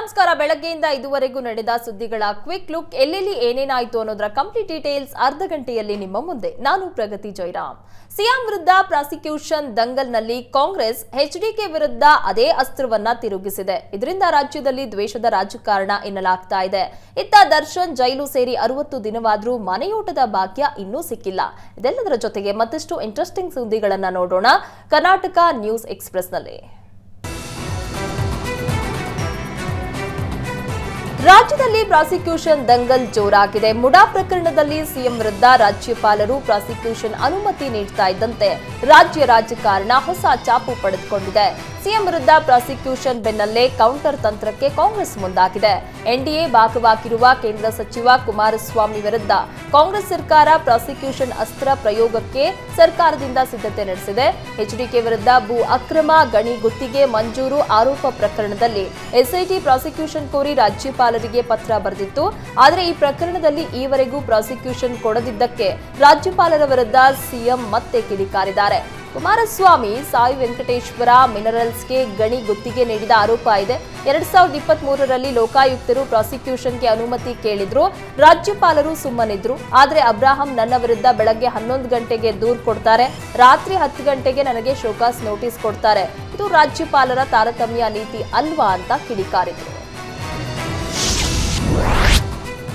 ನಮಸ್ಕಾರ. ಬೆಳಗ್ಗೆಯಿಂದ ಇದುವರೆಗೂ ನಡೆದ ಸುದ್ದಿಗಳ ಕ್ವಿಕ್ ಲುಕ್. ಎಲ್ಲೆಲ್ಲಿ ಏನೇನಾಯಿತು ಅನ್ನೋದರ ಕಂಪ್ಲೀಟ್ ಡೀಟೇಲ್ಸ್ ಅರ್ಧ ಗಂಟೆಯಲ್ಲಿ ನಿಮ್ಮ ಮುಂದೆ. ನಾನು ಪ್ರಗತಿ ಜೈರಾಮ್. ಸಿಎಂ ವಿರುದ್ಧ ಪ್ರಾಸಿಕ್ಯೂಷನ್ ದಂಗಲ್ನಲ್ಲಿ ಕಾಂಗ್ರೆಸ್ ಎಚ್ಡಿಕೆ ವಿರುದ್ಧ ಅದೇ ಅಸ್ತ್ರವನ್ನ ತಿರುಗಿಸಿದೆ. ಇದರಿಂದ ರಾಜ್ಯದಲ್ಲಿ ದ್ವೇಷದ ರಾಜಕಾರಣ ಎನ್ನಲಾಗ್ತಾ ಇದೆ. ಇತ್ತ ದರ್ಶನ್ ಜೈಲು ಸೇರಿ 60 ದಿನವಾದರೂ ಮನೆಯೂಟದ ಭಾಗ್ಯ ಇನ್ನೂ ಸಿಕ್ಕಿಲ್ಲ. ಇದೆಲ್ಲದರ ಜೊತೆಗೆ ಮತ್ತಷ್ಟು ಇಂಟ್ರೆಸ್ಟಿಂಗ್ ಸುದ್ದಿಗಳನ್ನ ನೋಡೋಣ ಕರ್ನಾಟಕ ನ್ಯೂಸ್ ಎಕ್ಸ್‌ಪ್ರೆಸ್‌ನಲ್ಲಿ. ರಾಜ್ಯದಲ್ಲಿ ಪ್ರಾಸಿಕ್ಯೂಷನ್ ದಂಗಲ್ ಜೋರಾಗಿದೆ. ಮುಡಾ ಪ್ರಕರಣದಲ್ಲಿ ಸಿಎಂ ವಿರುದ್ಧ ರಾಜ್ಯಪಾಲರು ಪ್ರಾಸಿಕ್ಯೂಷನ್ ಅನುಮತಿ ನೀಡ್ತಾ ಇದ್ದಂತೆ ರಾಜ್ಯ ರಾಜಕಾರಣ ಹೊಸ ಚಾಪು ಪಡೆದುಕೊಂಡಿದೆ. ಸಿಎಂ ವಿರುದ್ಧ ಪ್ರಾಸಿಕ್ಯೂಷನ್ ಬೆನ್ನಲ್ಲೇ ಕೌಂಟರ್ ತಂತ್ರಕ್ಕೆ ಕಾಂಗ್ರೆಸ್ ಮುಂದಾಗಿದೆ. ಎನ್ಡಿಎ ಭಾಗವಾಗಿರುವ ಕೇಂದ್ರ ಸಚಿವ ಕುಮಾರಸ್ವಾಮಿ ವಿರುದ್ಧ ಕಾಂಗ್ರೆಸ್ ಸರ್ಕಾರ ಪ್ರಾಸಿಕ್ಯೂಷನ್ ಅಸ್ತ್ರ ಪ್ರಯೋಗಕ್ಕೆ ಸರ್ಕಾರದಿಂದ ಸಿದ್ಧತೆ ನಡೆಸಿದೆ. ಎಚ್ಡಿಕೆ ವಿರುದ್ಧ ಭೂ ಅಕ್ರಮ, ಗಣಿ ಗುತ್ತಿಗೆ ಮಂಜೂರು ಆರೋಪ ಪ್ರಕರಣದಲ್ಲಿ ಎಸ್ಐಟಿ ಪ್ರಾಸಿಕ್ಯೂಷನ್ ಕೋರಿ ರಾಜ್ಯಪಾಲರಿಗೆ ಪತ್ರ ಬರೆದಿತ್ತು. ಆದರೆ ಈ ಪ್ರಕರಣದಲ್ಲಿ ಈವರೆಗೂ ಪ್ರಾಸಿಕ್ಯೂಷನ್ ಕೊಡದಿದ್ದಕ್ಕೆ ರಾಜ್ಯಪಾಲರ ವಿರುದ್ಧ ಸಿಎಂ ಮತ್ತೆ ಕಿಡಿಕಾರಿದ್ದಾರೆ. ಕುಮಾರಸ್ವಾಮಿ ಸಾಯಿ ವೆಂಕಟೇಶ್ವರ ಮಿನರಲ್ಸ್ಗೆ ಗಣಿ ಗುತ್ತಿಗೆ ನೀಡಿದ ಆರೋಪ ಇದೆ. 2023ರಲ್ಲಿ ಲೋಕಾಯುಕ್ತರು ಪ್ರಾಸಿಕ್ಯೂಷನ್ಗೆ ಅನುಮತಿ ಕೇಳಿದ್ರು. ರಾಜ್ಯಪಾಲರು ಸುಮ್ಮನಿದ್ರು. ಆದರೆ ಅಬ್ರಾಹಂ ನನ್ನ ವಿರುದ್ಧ ಬೆಳಗ್ಗೆ 11 ಗಂಟೆಗೆ ದೂರು ಕೊಡ್ತಾರೆ, ರಾತ್ರಿ 10 ಗಂಟೆಗೆ ನನಗೆ ಶೋಕಾಸ್ ನೋಟಿಸ್ ಕೊಡ್ತಾರೆ. ಇದು ರಾಜ್ಯಪಾಲರ ತಾರತಮ್ಯ ನೀತಿ ಅಲ್ವಾ ಅಂತ ಕಿಡಿಕಾರಿದ್ರು.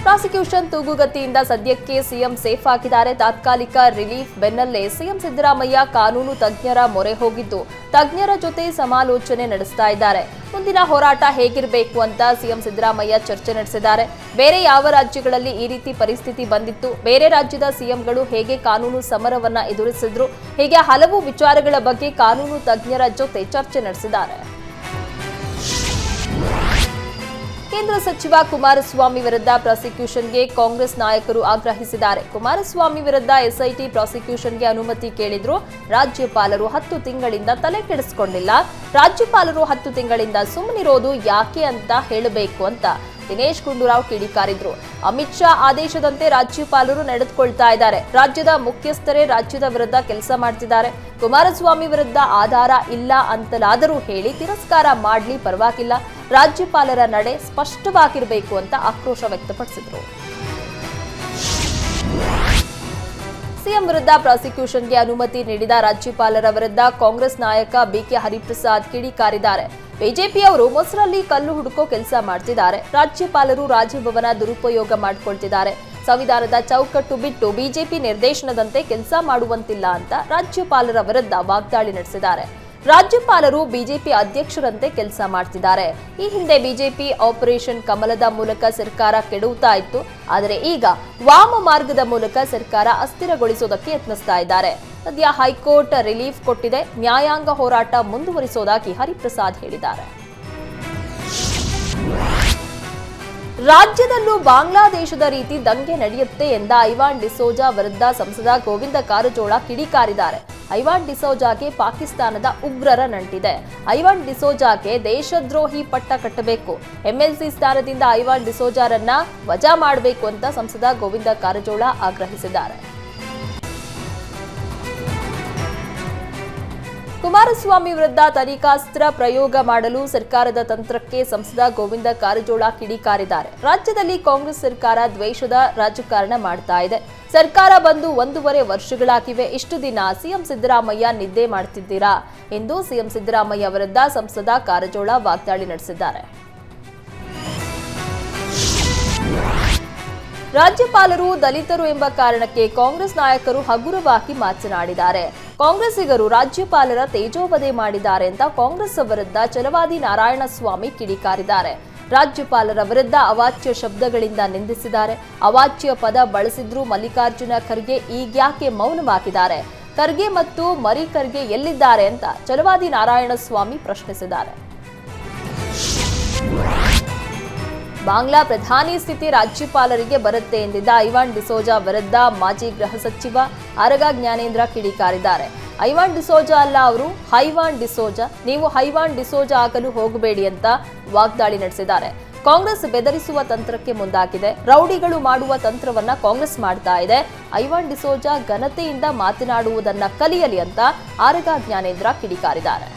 ಪ್ರಾಸಿಕ್ಯೂಷನ್ ತೂಗುಗತಿಯಿಂದ ಸದ್ಯಕ್ಕೆ ಸಿಎಂ ಸೇಫ್ ಆಗಿದ್ದಾರೆ. ತಾತ್ಕಾಲಿಕ ರಿಲೀಫ್ ಬೆನ್ನಲ್ಲೇ ಸಿಎಂ ಸಿದ್ದರಾಮಯ್ಯ ಕಾನೂನು ತಜ್ಞರ ಮೊರೆ ಹೋಗಿದ್ದು ತಜ್ಞರ ಜೊತೆ ಸಮಾಲೋಚನೆ ನಡೆಸ್ತಾ ಇದ್ದಾರೆ. ಮುಂದಿನ ಹೋರಾಟ ಹೇಗಿರಬೇಕು ಅಂತ ಸಿಎಂ ಸಿದ್ದರಾಮಯ್ಯ ಚರ್ಚೆ ನಡೆಸಿದ್ದಾರೆ. ಬೇರೆ ಯಾವ ರಾಜ್ಯಗಳಲ್ಲಿ ಈ ರೀತಿ ಪರಿಸ್ಥಿತಿ ಬಂದಿತ್ತು, ಬೇರೆ ರಾಜ್ಯದ ಸಿಎಂಗಳು ಹೇಗೆ ಕಾನೂನು ಸಮರವನ್ನ ಎದುರಿಸಿದ್ರು, ಹೀಗೆ ಹಲವು ವಿಚಾರಗಳ ಬಗ್ಗೆ ಕಾನೂನು ತಜ್ಞರ ಜೊತೆ ಚರ್ಚೆ ನಡೆಸಿದ್ದಾರೆ. ಕೇಂದ್ರ ಸಚಿವ ಕುಮಾರಸ್ವಾಮಿ ವಿರುದ್ಧ ಪ್ರಾಸಿಕ್ಯೂಷನ್ಗೆ ಕಾಂಗ್ರೆಸ್ ನಾಯಕರು ಆಗ್ರಹಿಸಿದ್ದಾರೆ. ಕುಮಾರಸ್ವಾಮಿ ವಿರುದ್ಧ ಎಸ್ಐಟಿ ಪ್ರಾಸಿಕ್ಯೂಷನ್ಗೆ ಅನುಮತಿ ಕೇಳಿದ್ರು. ರಾಜ್ಯಪಾಲರು 10 ತಿಂಗಳಿಂದ ತಲೆ ಕೆಡಿಸಿಕೊಂಡಿಲ್ಲ. ರಾಜ್ಯಪಾಲರು 10 ತಿಂಗಳಿಂದ ಸುಮ್ಮನಿರೋದು ಯಾಕೆ ಅಂತ ಹೇಳಬೇಕು ಅಂತ ದಿನೇಶ್ ಗುಂಡೂರಾವ್ ಕಿಡಿಕಾರಿದ್ರು. ಅಮಿತ್ ಶಾ ಆದೇಶದಂತೆ ರಾಜ್ಯಪಾಲರು ನಡೆದುಕೊಳ್ತಾ ಇದ್ದಾರೆ. ರಾಜ್ಯದ ಮುಖ್ಯಸ್ಥರೇ ರಾಜ್ಯದ ವಿರುದ್ಧ ಕೆಲಸ ಮಾಡ್ತಿದ್ದಾರೆ. ಕುಮಾರಸ್ವಾಮಿ ವಿರುದ್ಧ ಆಧಾರ ಇಲ್ಲ ಅಂತಲಾದರೂ ಹೇಳಿ ತಿರಸ್ಕಾರ ಮಾಡ್ಲಿ, ಪರವಾಗಿಲ್ಲ. ರಾಜ್ಯಪಾಲರ ನಡೆ ಸ್ಪಷ್ಟವಾಗಿರಬೇಕು ಅಂತ ಆಕ್ರೋಶ ವ್ಯಕ್ತಪಡಿಸಿದ್ರು. ಸಿಎಂ ವಿರುದ್ಧ ಪ್ರಾಸಿಕ್ಯೂಷನ್ಗೆ ಅನುಮತಿ ನೀಡಿದ ರಾಜ್ಯಪಾಲರ ವಿರುದ್ಧ ಕಾಂಗ್ರೆಸ್ ನಾಯಕ ಬಿಕೆ ಹರಿಪ್ರಸಾದ್ ಕಿಡಿಕಾರಿದ್ದಾರೆ. ಬಿಜೆಪಿಯವರು ಮೊಸರಲ್ಲಿ ಕಲ್ಲು ಹುಡುಕೋ ಕೆಲಸ ಮಾಡ್ತಿದ್ದಾರೆ. ರಾಜ್ಯಪಾಲರು ರಾಜಭವನ ದುರುಪಯೋಗ ಮಾಡಿಕೊಳ್ತಿದ್ದಾರೆ. ಸಂವಿಧಾನದ ಚೌಕಟ್ಟು ಬಿಟ್ಟು ಬಿಜೆಪಿ ನಿರ್ದೇಶನದಂತೆ ಕೆಲಸ ಮಾಡುವಂತಿಲ್ಲ ಅಂತ ರಾಜ್ಯಪಾಲರ ವಿರುದ್ಧ ವಾಗ್ದಾಳಿ ನಡೆಸಿದ್ದಾರೆ. ರಾಜ್ಯಪಾಲರು ಬಿಜೆಪಿ ಅಧ್ಯಕ್ಷರಂತೆ ಕೆಲಸ ಮಾಡ್ತಿದ್ದಾರೆ. ಈ ಹಿಂದೆ ಬಿಜೆಪಿ ಆಪರೇಷನ್ ಕಮಲದ ಮೂಲಕ ಸರ್ಕಾರ ಕೆಡವುತ್ತಾ ಇತ್ತು. ಆದರೆ ಈಗ ವಾಮ ಮಾರ್ಗದ ಮೂಲಕ ಸರ್ಕಾರ ಅಸ್ಥಿರಗೊಳಿಸೋದಕ್ಕೆ ಯತ್ನಿಸ್ತಾ ಇದ್ದಾರೆ. ಸದ್ಯ ಹೈಕೋರ್ಟ್ ರಿಲೀಫ್ ಕೊಟ್ಟಿದೆ. ನ್ಯಾಯಾಂಗ ಹೋರಾಟ ಮುಂದುವರಿಸೋದಾಗಿ ಹರಿಪ್ರಸಾದ್ ಹೇಳಿದ್ದಾರೆ. ರಾಜ್ಯದಲ್ಲೂ ಬಾಂಗ್ಲಾದೇಶದ ರೀತಿ ದಂಗೆ ನಡೆಯುತ್ತೆ ಎಂದ ಐವಾನ್ ಡಿಸೋಜಾ ವಿರುದ್ಧ ಸಂಸದ ಗೋವಿಂದ ಕಾರಜೋಳ ಕಿಡಿಕಾರಿದ್ದಾರೆ. ಐವಾನ್ ಡಿಸೋಜಾಗೆ ಪಾಕಿಸ್ತಾನದ ಉಗ್ರರ ನಂಟಿದೆ. ಐವಾನ್ ಡಿಸೋಜಾಗೆ ದೇಶದ್ರೋಹಿ ಪಟ್ಟ ಕಟ್ಟಬೇಕು. ಎಂಎಲ್ಸಿ ಸ್ಥಾನದಿಂದ ಐವಾನ್ ಡಿಸೋಜಾರನ್ನ ವಜಾ ಮಾಡಬೇಕು ಅಂತ ಸಂಸದ ಗೋವಿಂದ ಕಾರಜೋಳ ಆಗ್ರಹಿಸಿದ್ದಾರೆ. ಕುಮಾರಸ್ವಾಮಿ ವಿರುದ್ಧ ತನಿಖಾಸ್ತ್ರ ಪ್ರಯೋಗ ಮಾಡಲು ಸರ್ಕಾರದ ತಂತ್ರಕ್ಕೆ ಸಂಸದ ಗೋವಿಂದ ಕಾರಜೋಳ ಕಿಡಿಕಾರಿದ್ದಾರೆ. ರಾಜ್ಯದಲ್ಲಿ ಕಾಂಗ್ರೆಸ್ ಸರ್ಕಾರ ದ್ವೇಷದ ರಾಜಕಾರಣ ಮಾಡ್ತಾ ಇದೆ. ಸರ್ಕಾರ ಬಂದು 1.5 ವರ್ಷಗಳಾಗಿವೆ. ಇಷ್ಟು ದಿನ ಸಿಎಂ ಸಿದ್ದರಾಮಯ್ಯ ನಿದ್ದೆ ಮಾಡ್ತಿದ್ದೀರಾ ಎಂದು ಸಿಎಂ ಸಿದ್ದರಾಮಯ್ಯ ವಿರುದ್ಧ ಸಂಸದ ಕಾರಜೋಳ ವಾಗ್ದಾಳಿ ನಡೆಸಿದ್ದಾರೆ. ರಾಜ್ಯಪಾಲರು ದಲಿತರು ಎಂಬ ಕಾರಣಕ್ಕೆ ಕಾಂಗ್ರೆಸ್ ನಾಯಕರು ಹಗುರವಾಗಿ ಮಾತನಾಡಿದ್ದಾರೆ. ಕಾಂಗ್ರೆಸ್ಸಿಗರು ರಾಜ್ಯಪಾಲರ ತೇಜೋವಧೆ ಮಾಡಿದ್ದಾರೆ ಅಂತ ಕಾಂಗ್ರೆಸ್ ವಿರುದ್ಧ ಛಲವಾದಿ ನಾರಾಯಣಸ್ವಾಮಿ ಕಿಡಿಕಾರಿದ್ದಾರೆ. ರಾಜ್ಯಪಾಲರ ವಿರುದ್ಧ ಅವಾಚ್ಯ ಶಬ್ದಗಳಿಂದ ನಿಂದಿಸಿದ್ದಾರೆ. ಅವಾಚ್ಯ ಪದ ಬಳಸಿದ್ರು ಮಲ್ಲಿಕಾರ್ಜುನ ಖರ್ಗೆ ಈಗ್ಯಾಕೆ ಮೌನವಾಗಿದ್ದಾರೆ? ಖರ್ಗೆ ಮತ್ತು ಮರಿ ಖರ್ಗೆ ಎಲ್ಲಿದ್ದಾರೆ ಅಂತ ಛಲವಾದಿ ನಾರಾಯಣಸ್ವಾಮಿ ಪ್ರಶ್ನಿಸಿದ್ದಾರೆ. ಬಾಂಗ್ಲಾ ಪ್ರಧಾನಿ ಸ್ಥಿತಿ ರಾಜ್ಯಪಾಲರಿಗೆ ಬರುತ್ತೆ ಎಂದಿದ್ದ ಐವಾನ್ ಡಿಸೋಜಾ ವಿರುದ್ಧ ಮಾಜಿ ಗೃಹ ಸಚಿವ ಆರಗ ಜ್ಞಾನೇಂದ್ರ ಕಿಡಿಕಾರಿದ್ದಾರೆ. ಐವಾನ್ ಡಿಸೋಜಾ ಅಲ್ಲ, ಅವರು ಹೈವಾನ್ ಡಿಸೋಜಾ. ನೀವು ಹೈವಾನ್ ಡಿಸೋಜಾ ಆಗಲು ಹೋಗಬೇಡಿ ಅಂತ ವಾಗ್ದಾಳಿ ನಡೆಸಿದ್ದಾರೆ. ಕಾಂಗ್ರೆಸ್ ಬೆದರಿಸುವ ತಂತ್ರಕ್ಕೆ ಮುಂದಾಗಿದೆ. ರೌಡಿಗಳು ಮಾಡುವ ತಂತ್ರವನ್ನ ಕಾಂಗ್ರೆಸ್ ಮಾಡ್ತಾ ಇದೆ. ಐವಾನ್ ಡಿಸೋಜಾ ಘನತೆಯಿಂದ ಮಾತನಾಡುವುದನ್ನ ಕಲಿಯಲಿ ಅಂತ ಆರಗ ಜ್ಞಾನೇಂದ್ರ ಕಿಡಿಕಾರಿದ್ದಾರೆ.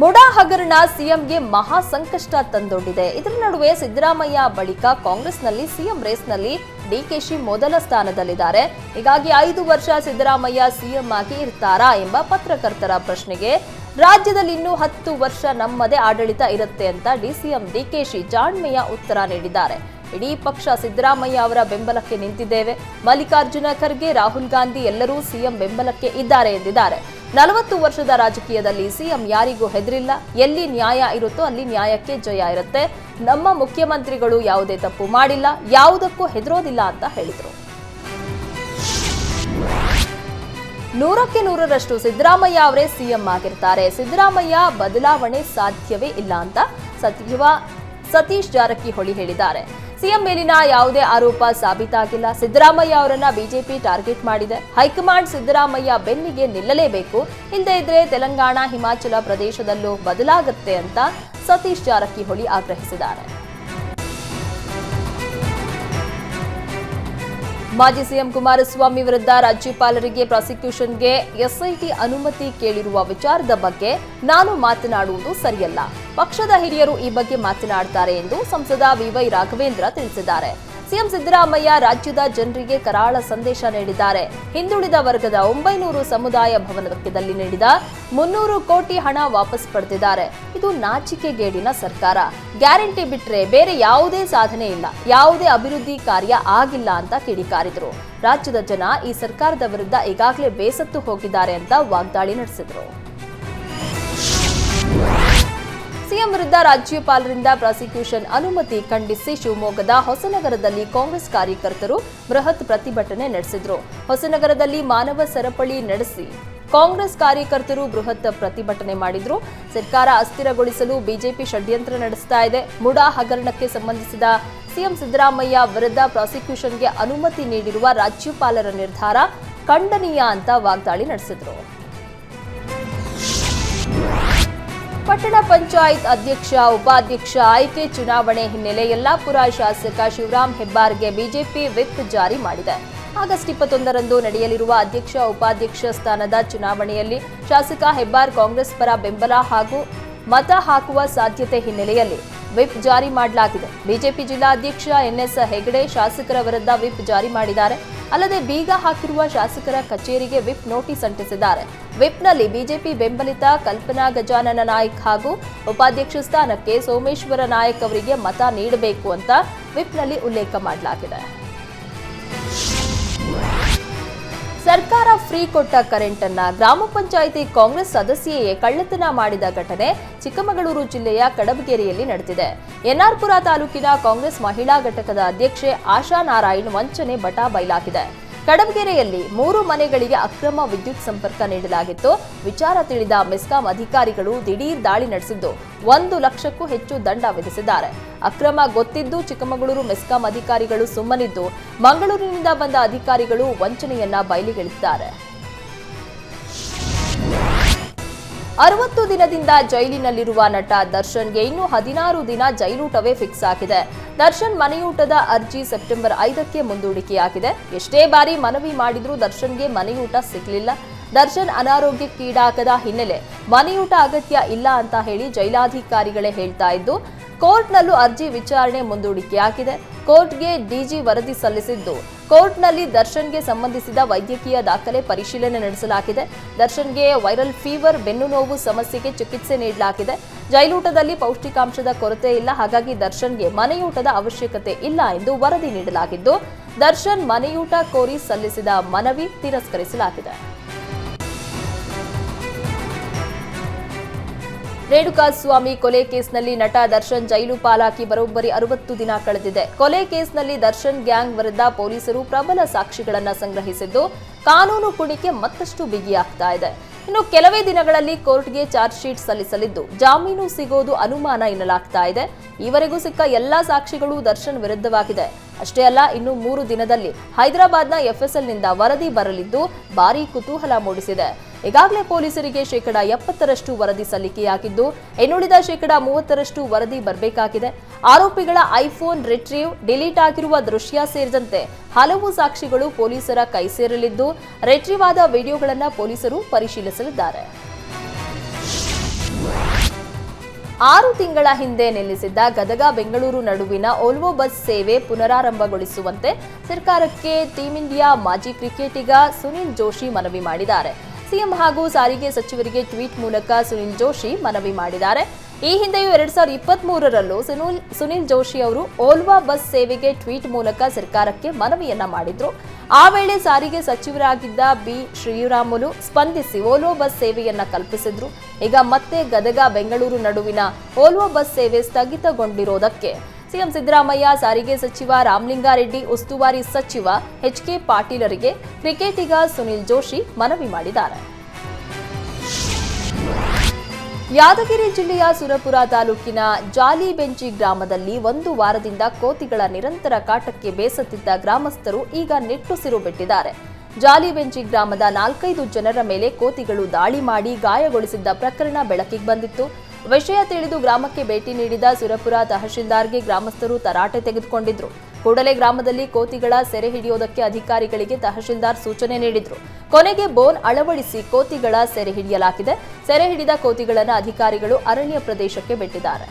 ಮುಡಾ ಹಗರಣ ಸಿಎಂಗೆ ಮಹಾ ಸಂಕಷ್ಟ ತಂದೊಡ್ಡಿದೆ. ಇದರ ನಡುವೆ ಸಿದ್ದರಾಮಯ್ಯ ಬಳಿಕ ಕಾಂಗ್ರೆಸ್ನಲ್ಲಿ ಸಿಎಂ ರೇಸ್ನಲ್ಲಿ ಡಿಕೆಶಿ ಮೊದಲ ಸ್ಥಾನದಲ್ಲಿದ್ದಾರೆ. ಹೀಗಾಗಿ 5 ವರ್ಷ ಸಿದ್ದರಾಮಯ್ಯ ಸಿಎಂ ಆಗಿ ಇರ್ತಾರಾ ಎಂಬ ಪತ್ರಕರ್ತರ ಪ್ರಶ್ನೆಗೆ ರಾಜ್ಯದಲ್ಲಿ ಇನ್ನೂ 10 ವರ್ಷ ನಮ್ಮದೇ ಆಡಳಿತ ಇರುತ್ತೆ ಅಂತ ಸಿಎಂ ಡಿಕೆಶಿ ಜಾಣ್ಮೆಯ ಉತ್ತರ ನೀಡಿದ್ದಾರೆ. ಇಡೀ ಪಕ್ಷ ಸಿದ್ದರಾಮಯ್ಯ ಅವರ ಬೆಂಬಲಕ್ಕೆ ನಿಂತಿದ್ದೇವೆ. ಮಲ್ಲಿಕಾರ್ಜುನ ಖರ್ಗೆ, ರಾಹುಲ್ ಗಾಂಧಿ ಎಲ್ಲರೂ ಸಿಎಂ ಬೆಂಬಲಕ್ಕೆ ಇದ್ದಾರೆ ಎಂದಿದ್ದಾರೆ. 40 ವರ್ಷದ ರಾಜಕೀಯದಲ್ಲಿ ಸಿಎಂ ಯಾರಿಗೂ ಹೆದರಿಲ್ಲ. ಎಲ್ಲಿ ನ್ಯಾಯ ಇರುತ್ತೋ ಅಲ್ಲಿ ನ್ಯಾಯಕ್ಕೆ ಜಯ ಇರುತ್ತೆ. ನಮ್ಮ ಮುಖ್ಯಮಂತ್ರಿಗಳು ಯಾವುದೇ ತಪ್ಪು ಮಾಡಿಲ್ಲ, ಯಾವುದಕ್ಕೂ ಹೆದರೋದಿಲ್ಲ ಅಂತ ಹೇಳಿದರು. 100ಕ್ಕೆ 100ರಷ್ಟು ಸಿದ್ದರಾಮಯ್ಯ ಅವರೇ ಸಿಎಂ ಆಗಿರ್ತಾರೆ. ಸಿದ್ದರಾಮಯ್ಯ ಬದಲಾವಣೆ ಸಾಧ್ಯವೇ ಇಲ್ಲ ಅಂತ ಸಚಿವ ಸತೀಶ್ ಜಾರಕಿಹೊಳಿ ಹೇಳಿದ್ದಾರೆ. ಸಿಎಂ ಮೇಲಿನ ಯಾವುದೇ ಆರೋಪ ಸಾಬೀತಾಗಿಲ್ಲ. ಸಿದ್ದರಾಮಯ್ಯ ಅವರನ್ನ ಬಿಜೆಪಿ ಟಾರ್ಗೆಟ್ ಮಾಡಿದೆ. ಹೈಕಮಾಂಡ್ ಸಿದ್ದರಾಮಯ್ಯ ಬೆನ್ನಿಗೆ ನಿಲ್ಲಲೇಬೇಕು, ಇಲ್ಲದೇ ಇದ್ರೆ ತೆಲಂಗಾಣ, ಹಿಮಾಚಲ ಪ್ರದೇಶದಲ್ಲೂ ಬದಲಾಗುತ್ತೆ ಅಂತ ಸತೀಶ್ ಜಾರಕಿಹೊಳಿ ಆಗ್ರಹಿಸಿದ್ದಾರೆ. ಮಾಜಿ ಸಿಎಂ ಕುಮಾರಸ್ವಾಮಿ ವಿರುದ್ಧ ರಾಜ್ಯಪಾಲರಿಗೆ ಪ್ರಾಸಿಕ್ಯೂಷನ್ಗೆ ಎಸ್ಐಟಿ ಅನುಮತಿ ಕೇಳಿರುವ ವಿಚಾರದ ಬಗ್ಗೆ ನಾನು ಮಾತನಾಡುವುದು ಸರಿಯಲ್ಲ. ಪಕ್ಷದ ಹಿರಿಯರು ಈ ಬಗ್ಗೆ ಮಾತನಾಡ್ತಾರೆ ಎಂದು ಸಂಸದ ಬಿವೈ ರಾಘವೇಂದ್ರ ತಿಳಿಸಿದ್ದಾರೆ. ಸಿಎಂ ಸಿದ್ದರಾಮಯ್ಯ ರಾಜ್ಯದ ಜನರಿಗೆ ಕರಾಳ ಸಂದೇಶ ನೀಡಿದ್ದಾರೆ. ಹಿಂದುಳಿದ ವರ್ಗದ 900 ಸಮುದಾಯ ಭವನದಲ್ಲಿ ನೀಡಿದ 300 ಕೋಟಿ ಹಣ ವಾಪಸ್ ಪಡೆದಿದ್ದಾರೆ. ಇದು ನಾಚಿಕೆಗೇಡಿನ ಸರ್ಕಾರ. ಗ್ಯಾರಂಟಿ ಬಿಟ್ರೆ ಬೇರೆ ಯಾವುದೇ ಸಾಧನೆ ಇಲ್ಲ, ಯಾವುದೇ ಅಭಿವೃದ್ಧಿ ಕಾರ್ಯ ಆಗಿಲ್ಲ ಅಂತ ಕಿಡಿಕಾರಿದರು. ರಾಜ್ಯದ ಜನ ಈ ಸರ್ಕಾರದ ವಿರುದ್ಧ ಈಗಾಗಲೇ ಬೇಸತ್ತು ಹೋಗಿದ್ದಾರೆ ಅಂತ ವಾಗ್ದಾಳಿ ನಡೆಸಿದರು. ಸಿಎಂ ವಿರುದ್ಧ ರಾಜ್ಯಪಾಲರಿಂದ ಪ್ರಾಸಿಕ್ಯೂಷನ್ ಅನುಮತಿ ಖಂಡಿಸಿ ಶಿವಮೊಗ್ಗದ ಹೊಸನಗರದಲ್ಲಿ ಕಾಂಗ್ರೆಸ್ ಕಾರ್ಯಕರ್ತರು ಬೃಹತ್ ಪ್ರತಿಭಟನೆ ನಡೆಸಿದರು. ಹೊಸನಗರದಲ್ಲಿ ಮಾನವ ಸರಪಳಿ ನಡೆಸಿ ಕಾಂಗ್ರೆಸ್ ಕಾರ್ಯಕರ್ತರು ಬೃಹತ್ ಪ್ರತಿಭಟನೆ ಮಾಡಿದ್ರು. ಸರ್ಕಾರ ಅಸ್ಥಿರಗೊಳಿಸಲು ಬಿಜೆಪಿ ಷಡ್ಯಂತ್ರ ನಡೆಸ್ತಾ ಇದೆ. ಮುಡಾ ಹಗರಣಕ್ಕೆ ಸಂಬಂಧಿಸಿದ ಸಿಎಂ ಸಿದ್ದರಾಮಯ್ಯ ವಿರುದ್ಧ ಪ್ರಾಸಿಕ್ಯೂಷನ್ಗೆ ಅನುಮತಿ ನೀಡಿರುವ ರಾಜ್ಯಪಾಲರ ನಿರ್ಧಾರ ಖಂಡನೀಯ ಅಂತ ವಾಗ್ದಾಳಿ ನಡೆಸಿದ್ರು. ಪಟ್ಟಣ ಪಂಚಾಯತ್ ಅಧ್ಯಕ್ಷ, ಉಪಾಧ್ಯಕ್ಷ ಆಯ್ಕೆ ಚುನಾವಣೆ ಹಿನ್ನೆಲೆ ಯಲ್ಲಾಪುರ ಶಾಸಕ ಶಿವರಾಮ್ ಹೆಬ್ಬಾರ್ಗೆ ಬಿಜೆಪಿ ವಿಪ್ ಜಾರಿ ಮಾಡಿದೆ. ಆಗಸ್ಟ್ 21ರಂದು ನಡೆಯಲಿರುವ ಅಧ್ಯಕ್ಷ, ಉಪಾಧ್ಯಕ್ಷ ಸ್ಥಾನದ ಚುನಾವಣೆಯಲ್ಲಿ ಶಾಸಕ ಹೆಬ್ಬಾರ್ ಕಾಂಗ್ರೆಸ್ ಪರ ಬೆಂಬಲ ಹಾಗೂ ಮತ ಹಾಕುವ ಸಾಧ್ಯತೆ ಹಿನ್ನೆಲೆಯಲ್ಲಿ ವಿಪ್ ಜಾರಿ ಮಾಡಲಾಗಿದೆ. ಬಿಜೆಪಿ ಜಿಲ್ಲಾಧ್ಯಕ್ಷ ಎನ್ಎಸ್ ಹೆಗಡೆ ಶಾಸಕರ ವಿರುದ್ಧ ವಿಪ್ ಜಾರಿ ಮಾಡಿದ್ದಾರೆ. ಅಲ್ಲದೆ ಬೀಗ ಹಾಕಿರುವ ಶಾಸಕರ ಕಚೇರಿಗೆ ವಿಪ್ ನೋಟಿಸ್ ಅಂಟಿಸಿದ್ದಾರೆ. ವಿಪ್ನಲ್ಲಿ ಬಿಜೆಪಿ ಬೆಂಬಲಿತ ಕಲ್ಪನಾ ಗಜಾನನ ನಾಯ್ಕ್ ಹಾಗೂ ಉಪಾಧ್ಯಕ್ಷ ಸ್ಥಾನಕ್ಕೆ ಸೋಮೇಶ್ವರ ನಾಯಕ್ ಅವರಿಗೆ ಮತ ನೀಡಬೇಕು ಅಂತ ವಿಪ್ನಲ್ಲಿ ಉಲ್ಲೇಖ ಮಾಡಲಾಗಿದೆ. ಸರ್ಕಾರ ಫ್ರೀ ಕೊಟ್ಟ ಕರೆಂಟ್ ಅನ್ನ ಗ್ರಾಮ ಪಂಚಾಯಿತಿ ಕಾಂಗ್ರೆಸ್ ಸದಸ್ಯೆಯೇ ಕಳ್ಳತನ ಮಾಡಿದ ಘಟನೆ ಚಿಕ್ಕಮಗಳೂರು ಜಿಲ್ಲೆಯ ಕಡಬಗೆರೆಯಲ್ಲಿ ನಡೆದಿದೆ. ಎನ್ಆರ್ಪುರ ತಾಲೂಕಿನ ಕಾಂಗ್ರೆಸ್ ಮಹಿಳಾ ಘಟಕದ ಅಧ್ಯಕ್ಷೆ ಆಶಾ ನಾರಾಯಣ್ ವಂಚನೆ ಬಟಾ ಬಯಲಾಗಿದೆ. ಕಡಬಗೆರೆಯಲ್ಲಿ 3 ಮನೆಗಳಿಗೆ ಅಕ್ರಮ ವಿದ್ಯುತ್ ಸಂಪರ್ಕ ನೀಡಲಾಗಿತ್ತು. ವಿಚಾರ ತಿಳಿದ ಮೆಸ್ಕಾಂ ಅಧಿಕಾರಿಗಳು ದಿಢೀರ್ ದಾಳಿ ನಡೆಸಿದ್ದು 1 ಲಕ್ಷಕ್ಕೂ ಹೆಚ್ಚು ದಂಡ ವಿಧಿಸಿದ್ದಾರೆ. ಅಕ್ರಮ ಗೊತ್ತಿದ್ದು ಚಿಕ್ಕಮಗಳೂರು ಮೆಸ್ಕಾಂ ಅಧಿಕಾರಿಗಳು ಸುಮ್ಮನಿದ್ದು, ಮಂಗಳೂರಿನಿಂದ ಬಂದ ಅಧಿಕಾರಿಗಳು ವಂಚನೆಯನ್ನ ಬಯಲಿಗೆಳೆದಿದ್ದಾರೆ. 60 ದಿನದಿಂದ ಜೈಲಿನಲ್ಲಿರುವ ನಟ ದರ್ಶನ್ಗೆ ಇನ್ನು 16 ದಿನ ಜೈಲೂಟವೇ ಫಿಕ್ಸ್ ಆಗಿದೆ. ದರ್ಶನ್ ಮನೆಯೂಟದ ಅರ್ಜಿ ಸೆಪ್ಟೆಂಬರ್ 5ಕ್ಕೆ ಮುಂದೂಡಿಕೆಯಾಗಿದೆ. ಎಷ್ಟೇ ಬಾರಿ ಮನವಿ ಮಾಡಿದ್ರೂ ದರ್ಶನ್ಗೆ ಮನೆಯೂಟ ಸಿಗಲಿಲ್ಲ. ದರ್ಶನ್ ಅನಾರೋಗ್ಯಕ್ಕೀಡಾಗದ ಹಿನ್ನೆಲೆ ಮನೆಯೂಟ ಅಗತ್ಯ ಇಲ್ಲ ಅಂತ ಹೇಳಿ ಜೈಲಾಧಿಕಾರಿಗಳೇ ಹೇಳ್ತಾ ಇದ್ದು, ಕೋರ್ಟ್ನಲ್ಲೂ ಅರ್ಜಿ ವಿಚಾರಣೆ ಮುಂದೂಡಿಕೆಯಾಗಿದೆ. ಕೋರ್ಟ್ಗೆ ಡಿಜಿ ವರದಿ ಸಲ್ಲಿಸಿದ್ದು, ಕೋರ್ಟ್ನಲ್ಲಿ ದರ್ಶನ್ಗೆ ಸಂಬಂಧಿಸಿದ ವೈದ್ಯಕೀಯ ದಾಖಲೆ ಪರಿಶೀಲನೆ ನಡೆಸಲಾಗಿದೆ. ದರ್ಶನ್ಗೆ ವೈರಲ್ ಫೀವರ್, ಬೆನ್ನು ನೋವು ಸಮಸ್ಯೆಗೆ ಚಿಕಿತ್ಸೆ ನೀಡಲಾಗಿದೆ. ಜೈಲೂಟದಲ್ಲಿ ಪೌಷ್ಟಿಕಾಂಶದ ಕೊರತೆ ಇಲ್ಲ, ಹಾಗಾಗಿ ದರ್ಶನ್ಗೆ ಮನೆಯೂಟದ ಅವಶ್ಯಕತೆ ಇಲ್ಲ ಎಂದು ವರದಿ ನೀಡಲಾಗಿದ್ದು, ದರ್ಶನ್ ಮನೆಯೂಟ ಕೋರಿ ಸಲ್ಲಿಸಿದ ಮನವಿ ತಿರಸ್ಕರಿಸಲಾಗಿದೆ. ರೇಣುಕಾಸ್ವಾಮಿ ಕೊಲೆ ಕೇಸ್ನಲ್ಲಿ ನಟ ದರ್ಶನ್ ಜೈಲು ಪಾಲಾಗಿ ಬರೋಬ್ಬರಿ 60 ದಿನ ಕಳೆದಿದೆ. ಕೊಲೆ ಕೇಸ್ನಲ್ಲಿ ದರ್ಶನ್ ಗ್ಯಾಂಗ್ ವಿರುದ್ಧ ಪೊಲೀಸರು ಪ್ರಬಲ ಸಾಕ್ಷಿಗಳನ್ನು ಸಂಗ್ರಹಿಸಿದ್ದು, ಕಾನೂನು ಕುಣಿಕೆ ಮತ್ತಷ್ಟು ಬಿಗಿಯಾಗ್ತಾ ಇದೆ. ಇನ್ನು ಕೆಲವೇ ದಿನಗಳಲ್ಲಿ ಕೋರ್ಟ್ಗೆ ಚಾರ್ಜ್ ಶೀಟ್ ಸಲ್ಲಿಸಲಿದ್ದು, ಜಾಮೀನು ಸಿಗೋದು ಅನುಮಾನ ಎನ್ನಲಾಗ್ತಾ ಇದೆ. ಈವರೆಗೂ ಸಿಕ್ಕ ಎಲ್ಲಾ ಸಾಕ್ಷಿಗಳು ದರ್ಶನ್ ವಿರುದ್ಧವಾಗಿದೆ. ಅಷ್ಟೇ ಅಲ್ಲ, ಇನ್ನು 3 ದಿನದಲ್ಲಿ ಹೈದರಾಬಾದ್ನ ಎಫ್ಎಸ್ಎಲ್ನಿಂದ ವರದಿ ಬರಲಿದ್ದು ಭಾರೀ ಕುತೂಹಲ ಮೂಡಿಸಿದೆ. ಈಗಾಗಲೇ ಪೊಲೀಸರಿಗೆ 70% ವರದಿ ಸಲ್ಲಿಕೆಯಾಗಿದ್ದು, ಇನ್ನುಳಿದ 30% ವರದಿ ಬರಬೇಕಾಗಿದೆ. ಆರೋಪಿಗಳ ಐಫೋನ್ ರಿಟ್ರೀವ್, ಡಿಲೀಟ್ ಆಗಿರುವ ದೃಶ್ಯ ಸೇರಿದಂತೆ ಹಲವು ಸಾಕ್ಷಿಗಳು ಪೊಲೀಸರ ಕೈ ಸೇರಲಿದ್ದು, ರಿಟ್ರೀವ್ ಆದ ವಿಡಿಯೋಗಳನ್ನು ಪೊಲೀಸರು ಪರಿಶೀಲಿಸಲಿದ್ದಾರೆ. 6 ತಿಂಗಳ ಹಿಂದೆ ನಿಲ್ಲಿಸಿದ್ದ ಗದಗ ಬೆಂಗಳೂರು ನಡುವಿನ ಓಲ್ವೋ ಬಸ್ ಸೇವೆ ಪುನರಾರಂಭಗೊಳಿಸುವಂತೆ ಸರ್ಕಾರಕ್ಕೆ ಟೀಂ ಇಂಡಿಯಾ ಮಾಜಿ ಕ್ರಿಕೆಟಿಗ ಸುನಿಲ್ ಜೋಶಿ ಮನವಿ ಮಾಡಿದ್ದಾರೆ. ಸಿಎಂ ಹಾಗೂ ಸಾರಿಗೆ ಸಚಿವರಿಗೆ ಟ್ವೀಟ್ ಮೂಲಕ ಸುನಿಲ್ ಜೋಶಿ ಮನವಿ ಮಾಡಿದ್ದಾರೆ. ಈ ಹಿಂದೆಯೂ 2023ರಲ್ಲೂ ಸುನಿಲ್ ಜೋಶಿ ಅವರು ಓಲ್ವಾ ಬಸ್ ಸೇವೆಗೆ ಟ್ವೀಟ್ ಮೂಲಕ ಸರ್ಕಾರಕ್ಕೆ ಮನವಿಯನ್ನ ಮಾಡಿದ್ರು. ಆ ವೇಳೆ ಸಾರಿಗೆ ಸಚಿವರಾಗಿದ್ದ ಬಿ ಶ್ರೀರಾಮುಲು ಸ್ಪಂದಿಸಿ ಓಲ್ವೋ ಬಸ್ ಸೇವೆಯನ್ನ ಕಲ್ಪಿಸಿದ್ರು. ಈಗ ಮತ್ತೆ ಗದಗ ಬೆಂಗಳೂರು ನಡುವಿನ ಓಲ್ವೋ ಬಸ್ ಸೇವೆ ಸ್ಥಗಿತಗೊಂಡಿರೋದಕ್ಕೆ ಸಿಎಂ ಸಿದ್ದರಾಮಯ್ಯ, ಸಾರಿಗೆ ಸಚಿವ ರಾಮಲಿಂಗಾರೆಡ್ಡಿ, ಉಸ್ತುವಾರಿ ಸಚಿವ ಎಚ್.ಕೆ. ಪಾಟೀಲರಿಗೆ ಕ್ರಿಕೆಟಿಗ ಸುನಿಲ್ ಜೋಶಿ ಮನವಿ ಮಾಡಿದ್ದಾರೆ. ಯಾದಗಿರಿ ಜಿಲ್ಲೆಯ ಸುರಪುರ ತಾಲೂಕಿನ ಜಾಲಿಬೆಂಚಿ ಗ್ರಾಮದಲ್ಲಿ 1 ವಾರದಿಂದ ಕೋತಿಗಳ ನಿರಂತರ ಕಾಟಕ್ಕೆ ಬೇಸತ್ತಿದ್ದ ಗ್ರಾಮಸ್ಥರು ಈಗ ನಿಟ್ಟುಸಿರು ಬಿಟ್ಟಿದ್ದಾರೆ. ಜಾಲಿಬೆಂಚಿ ಗ್ರಾಮದ 4-5 ಜನರ ಮೇಲೆ ಕೋತಿಗಳು ದಾಳಿ ಮಾಡಿ ಗಾಯಗೊಳಿಸಿದ್ದ ಪ್ರಕರಣ ಬೆಳಕಿಗೆ ಬಂದಿತ್ತು. ವಿಷಯ ತಿಳಿದು ಗ್ರಾಮಕ್ಕೆ ಭೇಟಿ ನೀಡಿದ ಸುರಪುರ ತಹಶೀಲ್ದಾರ್ಗೆ ಗ್ರಾಮಸ್ಥರು ತರಾಟೆ ತೆಗೆದುಕೊಂಡಿದ್ರು. ಕೂಡಲೇ ಗ್ರಾಮದಲ್ಲಿ ಕೋತಿಗಳ ಸೆರೆ ಹಿಡಿಯೋದಕ್ಕೆ ಅಧಿಕಾರಿಗಳಿಗೆ ತಹಶೀಲ್ದಾರ್ ಸೂಚನೆ ನೀಡಿದ್ರು. ಕೊನೆಗೆ ಬೋನ್ ಅಳವಡಿಸಿ ಕೋತಿಗಳ ಸೆರೆ ಹಿಡಿಯಲಾಗಿದೆ. ಸೆರೆ ಹಿಡಿದ ಕೋತಿಗಳನ್ನು ಅಧಿಕಾರಿಗಳು ಅರಣ್ಯ ಪ್ರದೇಶಕ್ಕೆ ಬಿಟ್ಟಿದ್ದಾರೆ.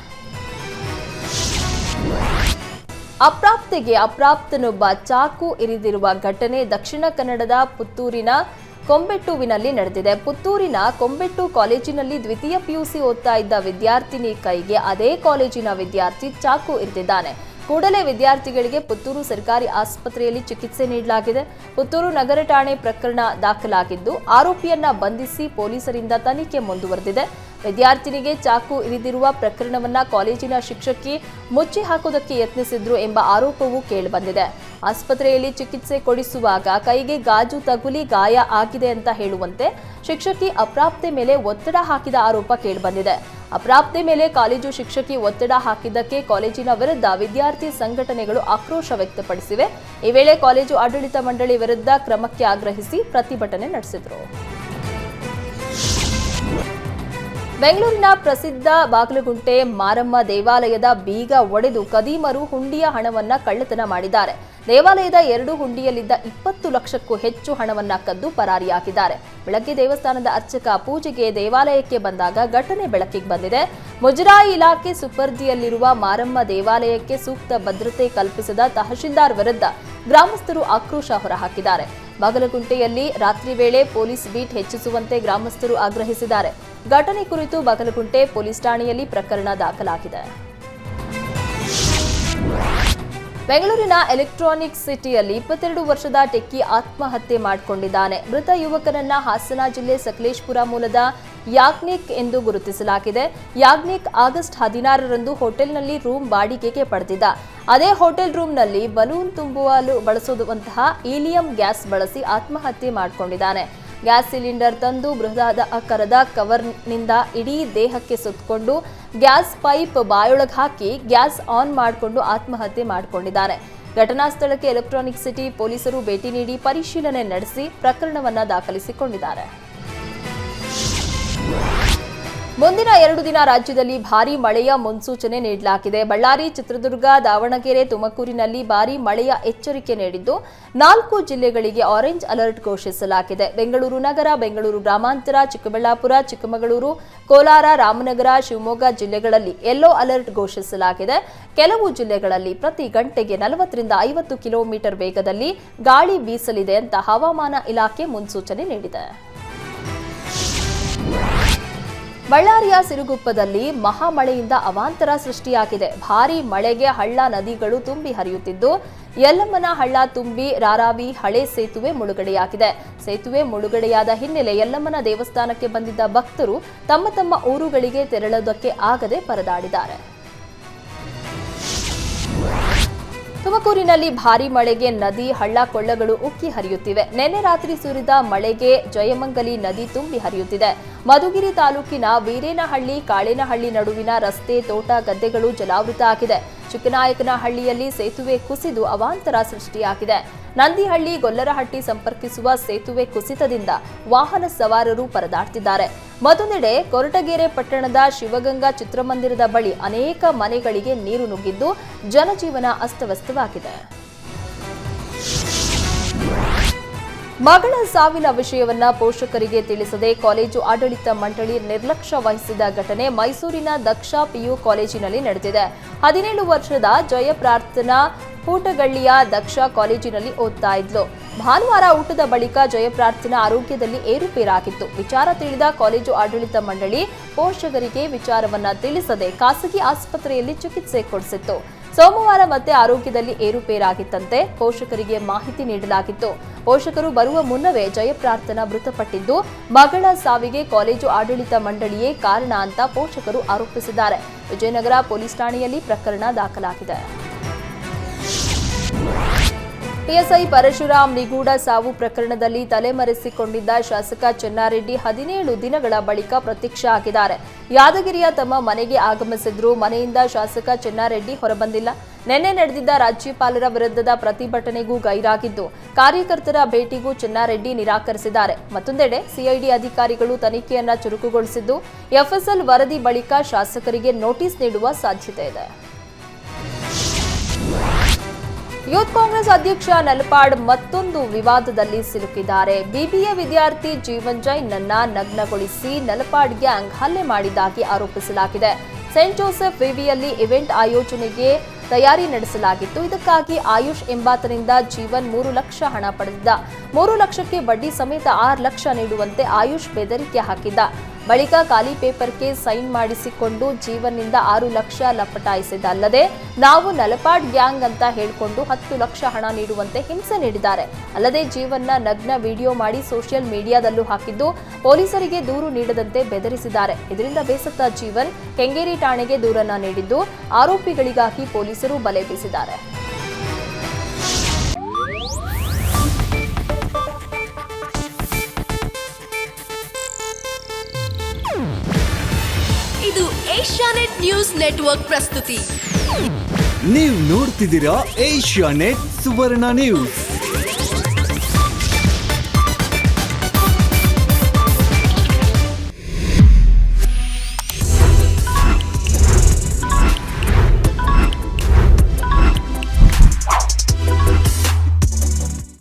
ಅಪ್ರಾಪ್ತೆಗೆ ಅಪ್ರಾಪ್ತನೊಬ್ಬ ಚಾಕು ಇರಿದಿರುವ ಘಟನೆ ದಕ್ಷಿಣ ಕನ್ನಡದ ಪುತ್ತೂರಿನ ಕೊಂಬೆಟ್ಟುವಿನಲ್ಲಿ ನಡೆದಿದೆ. ಪುತ್ತೂರಿನ ಕೊಂಬೆಟ್ಟು ಕಾಲೇಜಿನಲ್ಲಿ ದ್ವಿತೀಯ ಪಿಯುಸಿ ಓದ್ತಾ ಇದ್ದ ವಿದ್ಯಾರ್ಥಿನಿ ಕೈಗೆ ಅದೇ ಕಾಲೇಜಿನ ವಿದ್ಯಾರ್ಥಿ ಚಾಕು ಇರಿದಿದ್ದಾನೆ. ಕೂಡಲೇ ವಿದ್ಯಾರ್ಥಿಗಳಿಗೆ ಪುತ್ತೂರು ಸರ್ಕಾರಿ ಆಸ್ಪತ್ರೆಯಲ್ಲಿ ಚಿಕಿತ್ಸೆ ನೀಡಲಾಗಿದೆ. ಪುತ್ತೂರು ನಗರ ಠಾಣೆ ಪ್ರಕರಣ ದಾಖಲಾಗಿದ್ದು ಆರೋಪಿಯನ್ನ ಬಂಧಿಸಿ ಪೊಲೀಸರಿಂದ ತನಿಖೆ ಮುಂದುವರೆದಿದೆ. ವಿದ್ಯಾರ್ಥಿನಿಗೆ ಚಾಕು ಇರಿದಿರುವ ಪ್ರಕರಣವನ್ನ ಕಾಲೇಜಿನ ಶಿಕ್ಷಕಿ ಮುಚ್ಚಿ ಹಾಕೋದಕ್ಕೆ ಯತ್ನಿಸಿದ್ರು ಎಂಬ ಆರೋಪವೂ ಕೇಳಿಬಂದಿದೆ. ಆಸ್ಪತ್ರೆಯಲ್ಲಿ ಚಿಕಿತ್ಸೆ ಕೊಡಿಸುವಾಗ ಕೈಗೆ ಗಾಜು ತಗುಲಿ ಗಾಯ ಆಗಿದೆ ಅಂತ ಹೇಳುವಂತೆ ಶಿಕ್ಷಕಿ ಅಪ್ರಾಪ್ತೆ ಮೇಲೆ ಒತ್ತಡ ಹಾಕಿದ ಆರೋಪ ಕೇಳಿಬಂದಿದೆ. ಅಪ್ರಾಪ್ತೆ ಮೇಲೆ ಕಾಲೇಜು ಶಿಕ್ಷಕಿ ಒತ್ತಡ ಹಾಕಿದ್ದಕ್ಕೆ ಕಾಲೇಜಿನ ವಿರುದ್ಧ ವಿದ್ಯಾರ್ಥಿ ಸಂಘಟನೆಗಳು ಆಕ್ರೋಶ ವ್ಯಕ್ತಪಡಿಸಿವೆ. ಈ ವೇಳೆ ಕಾಲೇಜು ಆಡಳಿತ ಮಂಡಳಿ ವಿರುದ್ಧ ಕ್ರಮಕ್ಕೆ ಆಗ್ರಹಿಸಿ ಪ್ರತಿಭಟನೆ ನಡೆಸಿದರು. ಬೆಂಗಳೂರಿನ ಪ್ರಸಿದ್ಧ ಬಾಗಲಗುಂಟೆ ಮಾರಮ್ಮ ದೇವಾಲಯದ ಬೀಗ ಒಡೆದು ಕದೀಮರು ಹುಂಡಿಯ ಹಣವನ್ನ ಕಳ್ಳತನ ಮಾಡಿದ್ದಾರೆ. ದೇವಾಲಯದ 2 ಹುಂಡಿಯಲ್ಲಿದ್ದ 20 ಲಕ್ಷಕ್ಕೂ ಹೆಚ್ಚು ಹಣವನ್ನ ಕದ್ದು ಪರಾರಿಯಾಗಿದ್ದಾರೆ. ಬೆಳಗ್ಗೆ ದೇವಸ್ಥಾನದ ಅರ್ಚಕ ಪೂಜೆಗೆ ದೇವಾಲಯಕ್ಕೆ ಬಂದಾಗ ಘಟನೆ ಬೆಳಕಿಗೆ ಬಂದಿದೆ. ಮುಜರಾಯಿ ಇಲಾಖೆ ಸುಪರ್ದಿಯಲ್ಲಿರುವ ಮಾರಮ್ಮ ದೇವಾಲಯಕ್ಕೆ ಸೂಕ್ತ ಭದ್ರತೆ ಕಲ್ಪಿಸದ ತಹಶೀಲ್ದಾರ್ ವಿರುದ್ಧ ಗ್ರಾಮಸ್ಥರು ಆಕ್ರೋಶ ಹೊರಹಾಕಿದ್ದಾರೆ. ಬಾಗಲಗುಂಟೆಯಲ್ಲಿ ರಾತ್ರಿ ವೇಳೆ ಪೊಲೀಸ್ ಬೀಟ್ ಹೆಚ್ಚಿಸುವಂತೆ ಗ್ರಾಮಸ್ಥರು ಆಗ್ರಹಿಸಿದ್ದಾರೆ. ಘಟನೆ ಕುರಿತು ಬಾಗಲಗುಂಟೆ ಪೊಲೀಸ್ ಠಾಣೆಯಲ್ಲಿ ಪ್ರಕರಣ ದಾಖಲಾಗಿದೆ. ಬೆಂಗಳೂರಿನ ಎಲೆಕ್ಟ್ರಾನಿಕ್ ಸಿಟಿಯಲ್ಲಿ 22 ವರ್ಷದ ಟೆಕ್ಕಿ ಆತ್ಮಹತ್ಯೆ ಮಾಡಿಕೊಂಡಿದ್ದಾನೆ. ಮೃತ ಯುವಕನನ್ನ ಹಾಸನ ಜಿಲ್ಲೆ ಸಕಲೇಶಪುರ ಮೂಲದ ಯಾಗ್ನಿಕ್ ಎಂದು ಗುರುತಿಸಲಾಗಿದೆ. ಯಾಗ್ನಿಕ್ ಆಗಸ್ಟ್ 16ರಂದು ಹೋಟೆಲ್ನಲ್ಲಿ ರೂಮ್ ಬಾಡಿಗೆಗೆ ಪಡೆದಿದ್ದ. ಅದೇ ಹೋಟೆಲ್ ರೂಮ್ನಲ್ಲಿ ಬಲೂನ್ ತುಂಬಲು ಬಳಸುವಂತಹ ಈಲಿಯಂ ಗ್ಯಾಸ್ ಬಳಸಿ ಆತ್ಮಹತ್ಯೆ ಮಾಡಿಕೊಂಡಿದ್ದಾನೆ. ಗ್ಯಾಸ್ ಸಿಲಿಂಡರ್ ತಂದು ಬೃಹದಾಕಾರದ ಕವರ್ನಿಂದ ಇಡೀ ದೇಹಕ್ಕೆ ಸುತ್ತಕೊಂಡು ಗ್ಯಾಸ್ ಪೈಪ್ ಬಾಯೊಳಗೆ ಹಾಕಿ ಗ್ಯಾಸ್ ಆನ್ ಮಾಡಿಕೊಂಡು ಆತ್ಮಹತ್ಯೆ ಮಾಡಿಕೊಂಡಿದ್ದಾನೆ. ಘಟನಾ ಸ್ಥಳಕ್ಕೆ ಎಲೆಕ್ಟ್ರಾನಿಕ್ ಸಿಟಿ ಪೊಲೀಸರು ಭೇಟಿ ನೀಡಿ ಪರಿಶೀಲನೆ ನಡೆಸಿ ಪ್ರಕರಣವನ್ನ ದಾಖಲಿಸಿಕೊಂಡಿದ್ದಾರೆ. ಮುಂದಿನ 2 ದಿನ ರಾಜ್ಯದಲ್ಲಿ ಭಾರೀ ಮಳೆಯ ಮುನ್ಸೂಚನೆ ನೀಡಲಾಗಿದೆ. ಬಳ್ಳಾರಿ, ಚಿತ್ರದುರ್ಗ, ದಾವಣಗೆರೆ, ತುಮಕೂರಿನಲ್ಲಿ ಭಾರೀ ಮಳೆಯ ಎಚ್ಚರಿಕೆ ನೀಡಿದ್ದು 4 ಜಿಲ್ಲೆಗಳಿಗೆ ಆರೆಂಜ್ ಅಲರ್ಟ್ ಘೋಷಿಸಲಾಗಿದೆ. ಬೆಂಗಳೂರು ನಗರ, ಬೆಂಗಳೂರು ಗ್ರಾಮಾಂತರ, ಚಿಕ್ಕಬಳ್ಳಾಪುರ, ಚಿಕ್ಕಮಗಳೂರು, ಕೋಲಾರ, ರಾಮನಗರ, ಶಿವಮೊಗ್ಗ ಜಿಲ್ಲೆಗಳಲ್ಲಿ ಯೆಲ್ಲೋ ಅಲರ್ಟ್ ಘೋಷಿಸಲಾಗಿದೆ. ಕೆಲವು ಜಿಲ್ಲೆಗಳಲ್ಲಿ ಪ್ರತಿ ಗಂಟೆಗೆ 40ರಿಂದ 50 ಕಿಲೋಮೀಟರ್ ವೇಗದಲ್ಲಿ ಗಾಳಿ ಬೀಸಲಿದೆ ಅಂತ ಹವಾಮಾನ ಇಲಾಖೆ ಮುನ್ಸೂಚನೆ ನೀಡಿದೆ. ಬಳ್ಳಾರಿಯ ಸಿರುಗುಪ್ಪದಲ್ಲಿ ಮಹಾಮಳೆಯಿಂದ ಅವಾಂತರ ಸೃಷ್ಟಿಯಾಗಿದೆ. ಭಾರೀ ಮಳೆಗೆ ಹಳ್ಳ ನದಿಗಳು ತುಂಬಿ ಹರಿಯುತ್ತಿದ್ದು ಯಲ್ಲಮ್ಮನ ಹಳ್ಳ ತುಂಬಿ ರಾರಾವಿ ಹಳೆ ಸೇತುವೆ ಮುಳುಗಡೆಯಾಗಿದೆ. ಸೇತುವೆ ಮುಳುಗಡೆಯಾದ ಹಿನ್ನೆಲೆ ಯಲ್ಲಮ್ಮನ ದೇವಸ್ಥಾನಕ್ಕೆ ಬಂದಿದ್ದ ಭಕ್ತರು ತಮ್ಮ ತಮ್ಮ ಊರುಗಳಿಗೆ ತೆರಳುವುದಕ್ಕೆ ಆಗದೆ ಪರದಾಡಿದ್ದಾರೆ. ತುಮಕೂರಿನಲ್ಲಿ ಭಾರೀ ಮಳೆಗೆ ನದಿ, ಹಳ್ಳ ಕೊಳ್ಳಗಳು ಉಕ್ಕಿ ಹರಿಯುತ್ತಿವೆ. ನಿನ್ನೆ ರಾತ್ರಿ ಸುರಿದ ಮಳೆಗೆ ಜಯಮಂಗಲಿ ನದಿ ತುಂಬಿ ಹರಿಯುತ್ತಿದೆ. ಮಧುಗಿರಿ ತಾಲೂಕಿನ ವೀರೇನಹಳ್ಳಿ, ಕಾಳೇನಹಳ್ಳಿ ನಡುವಿನ ರಸ್ತೆ, ತೋಟ, ಗದ್ದೆಗಳು ಜಲಾವೃತ ಆಗಿದೆ. ಚಿಕ್ಕನಾಯಕನಹಳ್ಳಿಯಲ್ಲಿ ಸೇತುವೆ ಕುಸಿದು ಅವಾಂತರ ಸೃಷ್ಟಿಯಾಗಿದೆ. ನಂದಿಹಳ್ಳಿ, ಗೊಲ್ಲರಹಟ್ಟಿ ಸಂಪರ್ಕಿಸುವ ಸೇತುವೆ ಕುಸಿತದಿಂದ ವಾಹನ ಸವಾರರು ಪರದಾಡ್ತಿದ್ದಾರೆ. ಮತ್ತೊಂದೆಡೆ ಕೊರಟಗೆರೆ ಪಟ್ಟಣದ ಶಿವಗಂಗಾ ಚಿತ್ರಮಂದಿರದ ಬಳಿ ಅನೇಕ ಮನೆಗಳಿಗೆ ನೀರು ನುಗ್ಗಿದ್ದು ಜನಜೀವನ ಅಸ್ತವ್ಯಸ್ತವಾಗಿದೆ. ಮಗಳ ಸಾವಿನ ವಿಷಯವನ್ನ ಪೋಷಕರಿಗೆ ತಿಳಿಸದೆ ಕಾಲೇಜು ಆಡಳಿತ ಮಂಡಳಿ ನಿರ್ಲಕ್ಷ್ಯ ವಹಿಸಿದ ಘಟನೆ ಮೈಸೂರಿನ ದಕ್ಷ ಪಿಯು ಕಾಲೇಜಿನಲ್ಲಿ ನಡೆದಿದೆ. 17 ವರ್ಷದ ಜಯಪ್ರಾರ್ಥನಾ ಊಟಗಳ್ಳಿಯ ದಕ್ಷ ಕಾಲೇಜಿನಲ್ಲಿ ಓದ್ತಾ ಇದ್ಲು. ಭಾನುವಾರ ಊಟದ ಬಳಿಕ ಜಯಪ್ರಾರ್ಥನಾ ಆರೋಗ್ಯದಲ್ಲಿ ಏರುಪೇರಾಗಿತ್ತು. ವಿಚಾರ ತಿಳಿದ ಕಾಲೇಜು ಆಡಳಿತ ಮಂಡಳಿ ಪೋಷಕರಿಗೆ ವಿಚಾರವನ್ನ ತಿಳಿಸದೆ ಖಾಸಗಿ ಆಸ್ಪತ್ರೆಯಲ್ಲಿ ಚಿಕಿತ್ಸೆ ಕೊಡಿಸಿತ್ತು. ಸೋಮವಾರ ಮತ್ತೆ ಆರೋಗ್ಯದಲ್ಲಿ ಏರುಪೇರಾಗಿತ್ತಂತೆ. ಪೋಷಕರಿಗೆ ಮಾಹಿತಿ ನೀಡಲಾಗಿತ್ತು. ಪೋಷಕರು ಬರುವ ಮುನ್ನವೇ ಜಯಪ್ರಾರ್ಥನಾ ಮೃತಪಟ್ಟಿದ್ದು, ಮಗಳ ಸಾವಿಗೆ ಕಾಲೇಜು ಆಡಳಿತ ಮಂಡಳಿಯೇ ಕಾರಣ ಅಂತ ಪೋಷಕರು ಆರೋಪಿಸಿದ್ದಾರೆ. ವಿಜಯನಗರ ಪೊಲೀಸ್ ಠಾಣೆಯಲ್ಲಿ ಪ್ರಕರಣ ದಾಖಲಾಗಿದೆ. ಪಿಎಸ್ಐ ಪರಶುರಾಮ್ ನಿಗೂಢ ಸಾವು ಪ್ರಕರಣದಲ್ಲಿ ತಲೆಮರೆಸಿಕೊಂಡಿದ್ದ ಶಾಸಕ ಚೆನ್ನಾರೆಡ್ಡಿ 17 ದಿನಗಳ ಬಳಿಕ ಪ್ರತ್ಯಕ್ಷ ಆಗಿದ್ದಾರೆ. ಯಾದಗಿರಿಯ ತಮ್ಮ ಮನೆಗೆ ಆಗಮಿಸಿದ್ರು. ಮನೆಯಿಂದ ಶಾಸಕ ಚೆನ್ನಾರೆಡ್ಡಿ ಹೊರಬಂದಿಲ್ಲ. ನಿನ್ನೆ ನಡೆದಿದ್ದ ರಾಜ್ಯಪಾಲರ ವಿರುದ್ಧದ ಪ್ರತಿಭಟನೆಗೂ ಗೈರಾಗಿದ್ದು, ಕಾರ್ಯಕರ್ತರ ಭೇಟಿಗೂ ಚೆನ್ನಾರೆಡ್ಡಿ ನಿರಾಕರಿಸಿದ್ದಾರೆ. ಮತ್ತೊಂದೆಡೆ ಸಿಐಡಿ ಅಧಿಕಾರಿಗಳು ತನಿಖೆಯನ್ನ ಚುರುಕುಗೊಳಿಸಿದ್ದು, ಎಫ್ಎಸ್ಎಲ್ ವರದಿ ಬಳಿಕ ಶಾಸಕರಿಗೆ ನೋಟಿಸ್ ನೀಡುವ ಸಾಧ್ಯತೆ ಇದೆ. ಯೂತ್ ಕಾಂಗ್ರೆಸ್ ಅಧ್ಯಕ್ಷ ನಲಪಾಡ್ ಮತ್ತೊಂದು ವಿವಾದದಲ್ಲಿ ಸಿಲುಕಿದ್ದಾರೆ. ಬಿಬಿಎ ವಿದ್ಯಾರ್ಥಿ ಜೀವನ್ ಜೈನ್ನನ್ನ ನಗ್ನಗೊಳಿಸಿ ನಲಪಾಡ್ ಗ್ಯಾಂಗ್ ಹಲ್ಲೆ ಮಾಡಿದ್ದಾಗಿ ಆರೋಪಿಸಲಾಗಿದೆ. ಸೇಂಟ್ ಜೋಸೆಫ್ ವಿವಿಯಲ್ಲಿ ಇವೆಂಟ್ ಆಯೋಜನೆಗೆ ತಯಾರಿ ನಡೆಸಲಾಗಿತ್ತು. ಇದಕ್ಕಾಗಿ ಆಯುಷ್ ಎಂಬಾತನಿಂದ ಜೀವನ್ 3 ಲಕ್ಷ ಹಣ ಪಡೆದಿದ್ದ. 3 ಲಕ್ಷಕ್ಕೆ ಬಡ್ಡಿ ಸಮೇತ 6 ಲಕ್ಷ ನೀಡುವಂತೆ ಆಯುಷ್ ಬೆದರಿಕೆ ಹಾಕಿದ್ದ. ಬಳಿಕ ಖಾಲಿ ಪೇಪರ್ಗೆ ಸೈನ್ ಮಾಡಿಸಿಕೊಂಡು ಜೀವನ್ನಿಂದ 6 ಲಕ್ಷ ಲಪಟಾಯಿಸಿದ. ಅಲ್ಲದೆ ನಾವು ನಲಪಾಡ್ ಗ್ಯಾಂಗ್ ಅಂತ ಹೇಳಿಕೊಂಡು 10 ಲಕ್ಷ ಹಣ ನೀಡುವಂತೆ ಹಿಂಸೆ ನೀಡಿದ್ದಾರೆ. ಅಲ್ಲದೆ ಜೀವನ್ನ ನಗ್ನ ವಿಡಿಯೋ ಮಾಡಿ ಸೋಷಿಯಲ್ ಮೀಡಿಯಾದಲ್ಲೂ ಹಾಕಿದ್ದು, ಪೊಲೀಸರಿಗೆ ದೂರು ನೀಡದಂತೆ ಬೆದರಿಸಿದ್ದಾರೆ. ಇದರಿಂದ ಬೇಸತ್ತ ಜೀವನ್ ಕೆಂಗೇರಿ ಠಾಣೆಗೆ ದೂರನ್ನ ನೀಡಿದ್ದು, ಆರೋಪಿಗಳಿಗಾಗಿ ಪೊಲೀಸರು ಬಲೆ ಬೀಸಿದ್ದಾರೆ. ಇದು ಏಷ್ಯಾನೆಟ್ ನ್ಯೂಸ್ ನೆಟ್ವರ್ಕ್ ಪ್ರಸ್ತುತಿ. ನೀವು ನೋಡ್ತಿದ್ದೀರಾ ಏಷ್ಯಾನೆಟ್ ಸುವರ್ಣ ನ್ಯೂಸ್.